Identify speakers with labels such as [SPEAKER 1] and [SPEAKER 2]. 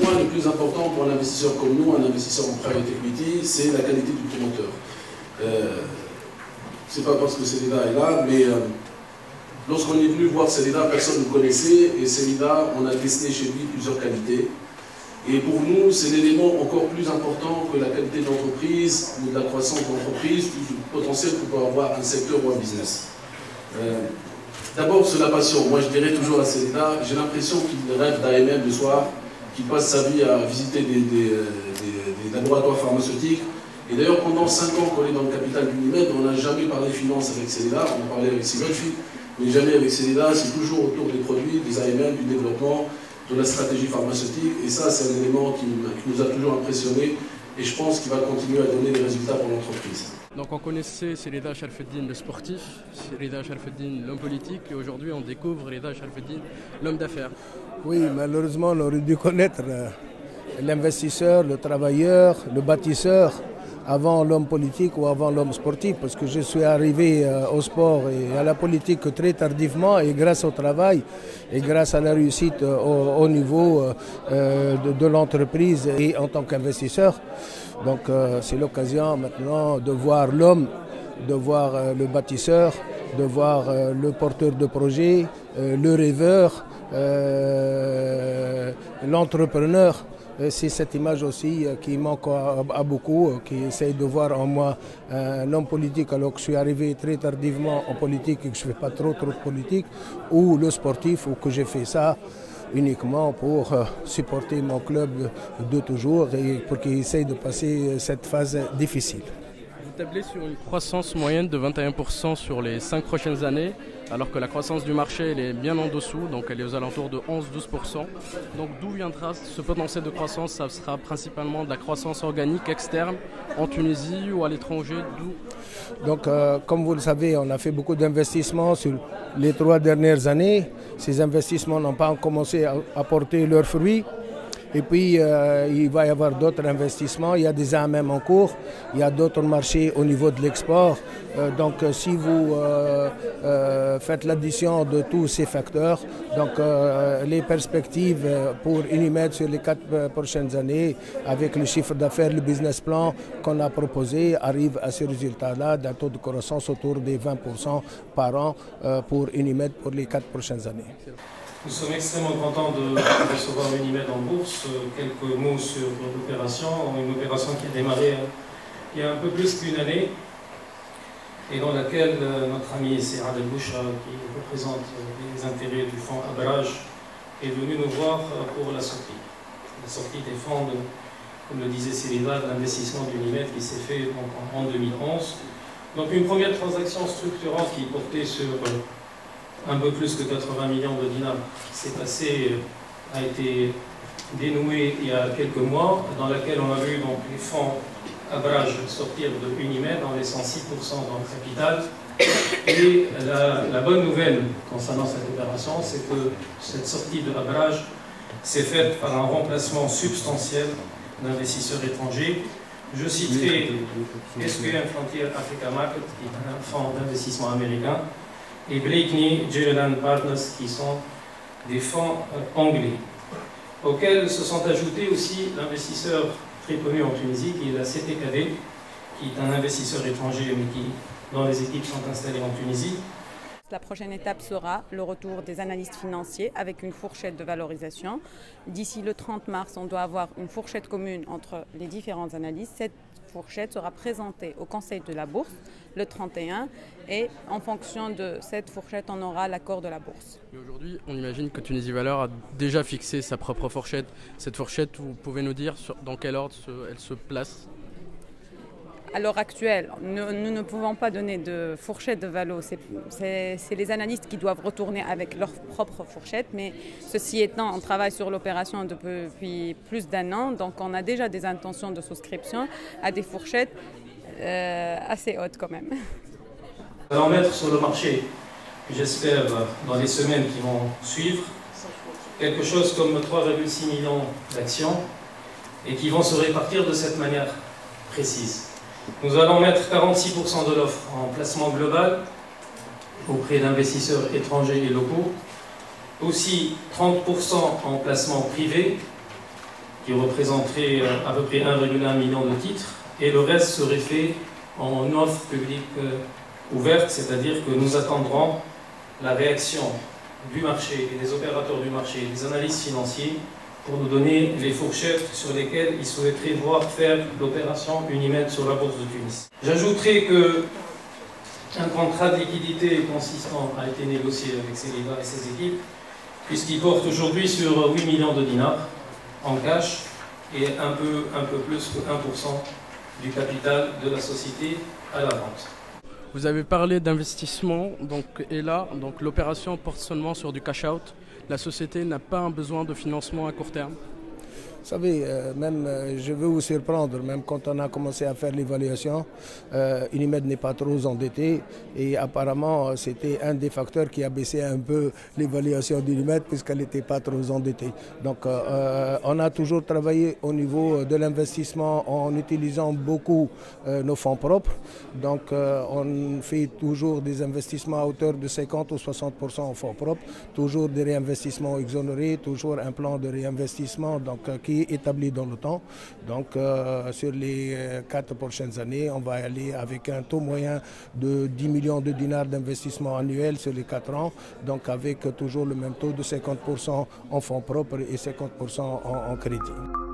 [SPEAKER 1] Le plus important pour un investisseur comme nous, un investisseur en private equity, c'est la qualité du promoteur. C'est pas parce que Celida est là, mais lorsqu'on est venu voir Celida, personne ne connaissait, et Celida, on a testé chez lui plusieurs qualités. Et pour nous, c'est l'élément encore plus important que la qualité de l'entreprise ou de la croissance de l'entreprise, du potentiel que peut avoir un secteur ou un business. D'abord, c'est la passion. Moi, je dirais toujours à Celida, j'ai l'impression qu'il rêve d'AMM le soir, qui passe sa vie à visiter des laboratoires pharmaceutiques. Et d'ailleurs, pendant 5 ans qu'on est dans le capital d'Unimed, on n'a jamais parlé finance avec Celida, on a parlé avec Sigofi, mais jamais avec Celida, c'est toujours autour des produits, des AMM, du développement, de la stratégie pharmaceutique. Et ça, c'est un élément qui nous a toujours impressionnés et je pense qu'il va continuer à donner des résultats pour l'entreprise.
[SPEAKER 2] Donc on connaissait Celida Sharafeddine, le sportif, Celida Sharafeddine, l'homme politique, et aujourd'hui on découvre Celida Sharafeddine, l'homme d'affaires.
[SPEAKER 3] Oui, malheureusement, on aurait dû connaître l'investisseur, le travailleur, le bâtisseur, avant l'homme politique ou avant l'homme sportif, parce que je suis arrivé au sport et à la politique très tardivement, et grâce au travail et grâce à la réussite au niveau de l'entreprise et en tant qu'investisseur. Donc c'est l'occasion maintenant de voir l'homme, de voir le bâtisseur, de voir le porteur de projet, le rêveur, l'entrepreneur. C'est cette image aussi qui manque à beaucoup, qui essaye de voir en moi un homme politique alors que je suis arrivé très tardivement en politique et que je ne fais pas trop de politique, ou le sportif, ou que j'ai fait ça uniquement pour supporter mon club de toujours et pour qu'il essaye de passer cette phase difficile.
[SPEAKER 2] Vous tablez sur une croissance moyenne de 21% sur les 5 prochaines années, alors que la croissance du marché elle est bien en dessous, donc elle est aux alentours de 11-12%. Donc d'où viendra ce potentiel de croissance? Ça sera principalement de la croissance organique externe en Tunisie ou à l'étranger.
[SPEAKER 3] Donc comme vous le savez, on a fait beaucoup d'investissements sur les 3 dernières années. Ces investissements n'ont pas commencé à porter leurs fruits. Et puis, il va y avoir d'autres investissements. Il y a des AMM en cours. Il y a d'autres marchés au niveau de l'export. Donc, si vous faites l'addition de tous ces facteurs, donc les perspectives pour Unimed sur les 4 prochaines années, avec le chiffre d'affaires, le business plan qu'on a proposé, arrive à ce résultat-là d'un taux de croissance autour des 20% par an pour Unimed pour les 4 prochaines années.
[SPEAKER 4] Nous sommes extrêmement contents de recevoir Unimed en bourse. Quelques mots sur l'opération. Une opération qui a démarré il y a un peu plus qu'une année et dans laquelle notre ami Serad El Boucha, qui représente les intérêts du fonds Abraj, est venu nous voir pour la sortie. La sortie des fonds, comme le disait Celida, de l'investissement d'Unimed qui s'est fait donc, en 2011. Donc une première transaction structurante qui portait sur un peu plus que 80 millions de dinars a été dénouée il y a quelques mois, dans laquelle on a vu donc, les fonds Abraj sortir de Unimed en laissant 6% dans le capital. Et la bonne nouvelle concernant cette opération, c'est que cette sortie de Abraj s'est faite par un remplacement substantiel d'investisseurs étrangers. Je citerai SQM Frontier Africa Market, qui est un fonds d'investissement américain, et Blakeney Gilliland Partners, qui sont des fonds anglais, auxquels se sont ajoutés aussi l'investisseur très connu en Tunisie, qui est la CTKD, qui est un investisseur étranger, mais dont les équipes sont installées en Tunisie.
[SPEAKER 5] La prochaine étape sera le retour des analystes financiers avec une fourchette de valorisation. D'ici le 30 mars, on doit avoir une fourchette commune entre les différentes analystes. Cette fourchette sera présentée au Conseil de la Bourse le 31 et en fonction de cette fourchette, on aura l'accord de la Bourse.
[SPEAKER 2] Aujourd'hui, on imagine que Tunisie Valeurs a déjà fixé sa propre fourchette. Cette fourchette, vous pouvez nous dire dans quel ordre elle se place ?
[SPEAKER 5] À l'heure actuelle, nous ne pouvons pas donner de fourchette de valo. C'est les analystes qui doivent retourner avec leur propre fourchette. Mais ceci étant, on travaille sur l'opération depuis plus d'1 an. Donc on a déjà des intentions de souscription à des fourchettes assez hautes quand même.
[SPEAKER 4] Nous allons mettre sur le marché j'espère, dans les semaines qui vont suivre, quelque chose comme 3,6 millions d'actions et qui vont se répartir de cette manière précise. Nous allons mettre 46% de l'offre en placement global auprès d'investisseurs étrangers et locaux, aussi 30% en placement privé, qui représenterait à peu près 1,1 million de titres, et le reste serait fait en offre publique ouverte, c'est-à-dire que nous attendrons la réaction du marché et des opérateurs du marché et des analystes financiers pour nous donner les fourchettes sur lesquelles ils souhaiteraient voir faire l'opération Unimed sur la bourse de Tunis. J'ajouterai qu'un contrat de liquidité consistant a été négocié avec Celida et ses équipes, puisqu'il porte aujourd'hui sur 8 millions de dinars en cash et un peu plus que 1% du capital de la société à la vente.
[SPEAKER 2] Vous avez parlé d'investissement, et là, l'opération porte seulement sur du cash-out. La société n'a pas un besoin de financement à court terme.
[SPEAKER 3] Vous savez, je veux vous surprendre, même quand on a commencé à faire l'évaluation, Unimed n'est pas trop endetté et apparemment c'était un des facteurs qui a baissé un peu l'évaluation d'Unimed puisqu'elle n'était pas trop endettée. Donc on a toujours travaillé au niveau de l'investissement en utilisant beaucoup nos fonds propres. Donc on fait toujours des investissements à hauteur de 50 ou 60% en fonds propres, toujours des réinvestissements exonérés, toujours un plan de réinvestissement qui est établi dans le temps. Donc sur les 4 prochaines années, on va aller avec un taux moyen de 10 millions de dinars d'investissement annuel sur les 4 ans, donc avec toujours le même taux de 50% en fonds propres et 50% en crédit.